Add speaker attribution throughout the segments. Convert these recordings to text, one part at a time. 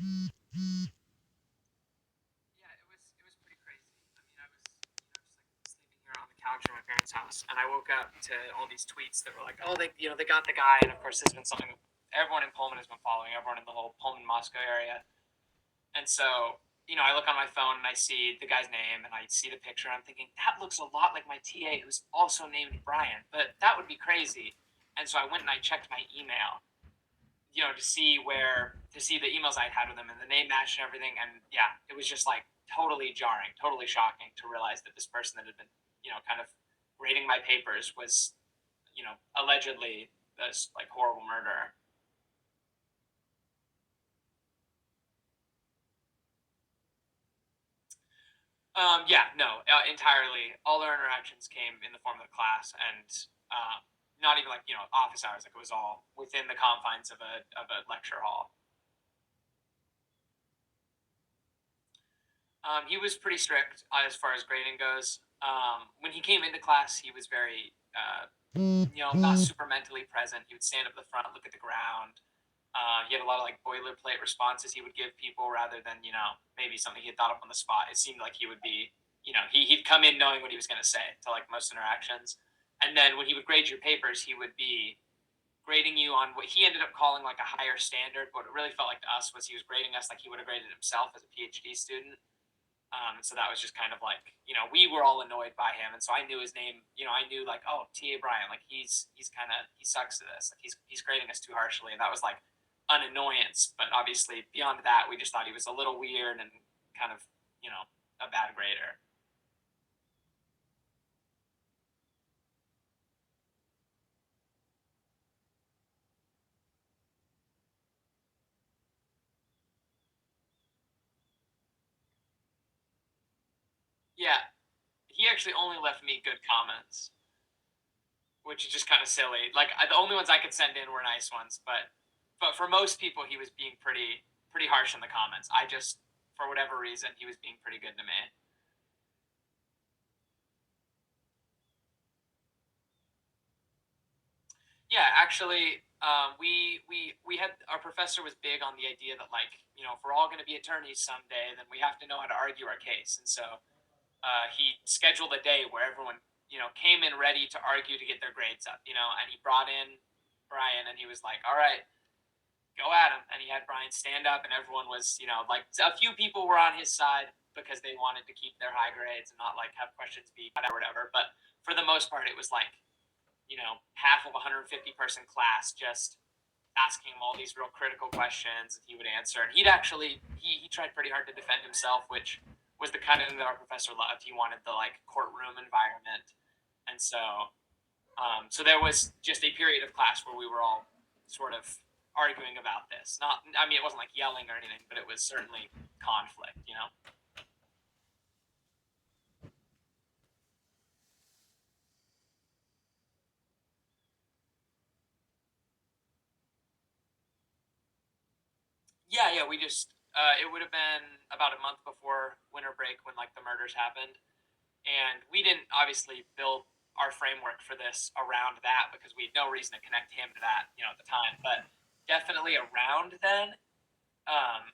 Speaker 1: Yeah, it was pretty crazy. I mean, I was just like sleeping here on the couch in my parents' house, and I woke up to all these tweets that were like, "Oh, they got the guy," and of course, this has been something everyone in Pullman has been following. Everyone in the whole Pullman Moscow area, and so. I look on my phone and I see the guy's name and I see the picture. And I'm thinking that looks a lot like my TA, who's also named Brian, but that would be crazy. And so I went and I checked my email, to see the emails I'd had with him and the name match and everything. And yeah, it was just like totally jarring, totally shocking to realize that this person that had been, kind of grading my papers was, allegedly this like horrible murderer. Yeah, no, entirely. All our interactions came in the form of the class, and not even like office hours. Like it was all within the confines of a lecture hall. He was pretty strict as far as grading goes. When he came into class, he was very, not super mentally present. He would stand up at the front, look at the ground. He had a lot of like boilerplate responses he would give people rather than, maybe something he had thought up on the spot. It seemed like he would be, he'd come in knowing what he was going to say to like most interactions. And then when he would grade your papers, he would be grading you on what he ended up calling like a higher standard. What it really felt like to us was he was grading us like he would have graded himself as a PhD student. So that was just kind of like, we were all annoyed by him. And so I knew his name, I knew like, oh, T.A. Bryan, like he's kind of, he sucks at this. Like he's grading us too harshly. And that was like an annoyance. But obviously beyond that, we just thought he was a little weird and kind of, a bad grader. Yeah. He actually only left me good comments, which is just kind of silly. Like the only ones I could send in were nice ones, but for most people, he was being pretty harsh in the comments. I just, for whatever reason, he was being pretty good to me. Yeah, actually, we had our professor was big on the idea that like if we're all going to be attorneys someday, then we have to know how to argue our case, and so he scheduled a day where everyone came in ready to argue to get their grades up, and he brought in Brian, and he was like, "All right, go at him," and he had Brian stand up, and everyone was like a few people were on his side because they wanted to keep their high grades and not like have questions be cut out or whatever, but for the most part, it was like half of a 150-person class just asking him all these real critical questions and he would answer. And he tried pretty hard to defend himself, which was the kind of thing that our professor loved. He wanted the like courtroom environment. And so there was just a period of class where we were all sort of arguing about this. Not, I mean, it wasn't like yelling or anything, but it was certainly conflict. Yeah, yeah. We just it would have been about a month before winter break when like the murders happened, and we didn't obviously build our framework for this around that because we had no reason to connect him to that at the time. But definitely around then, um,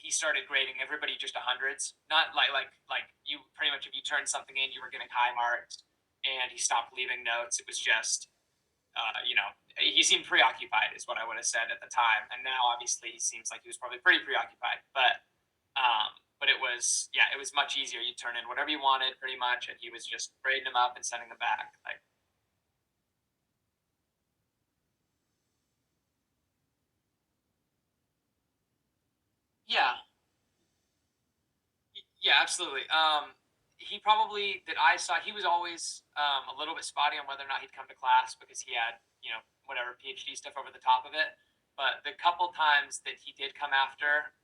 Speaker 1: he started grading everybody just a hundreds. Not like you pretty much if you turned something in, you were getting high marks, and he stopped leaving notes. It was just he seemed preoccupied, is what I would have said at the time. And now, obviously, he seems like he was probably pretty preoccupied. But it was, yeah, it was much easier. You turn in whatever you wanted, pretty much, and he was just grading them up and sending them back. Like, yeah, yeah, absolutely. He probably that I saw. He was always a little bit spotty on whether or not he'd come to class because he had whatever PhD stuff over the top of it. But the couple times that he did come after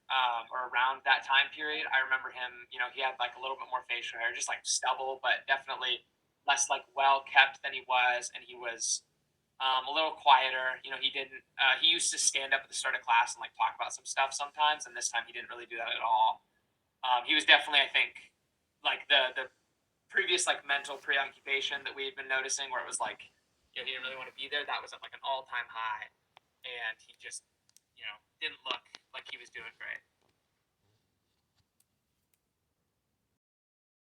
Speaker 1: or around that time period, I remember him. He had like a little bit more facial hair, just like stubble, but definitely less like well kept than he was, and he was a little quieter. He didn't. He used to stand up at the start of class and like talk about some stuff sometimes, and this time he didn't really do that at all. He was definitely, I think, like the previous like mental preoccupation that we had been noticing, where it was like, he didn't really want to be there. That was at like an all time high, and he just, didn't look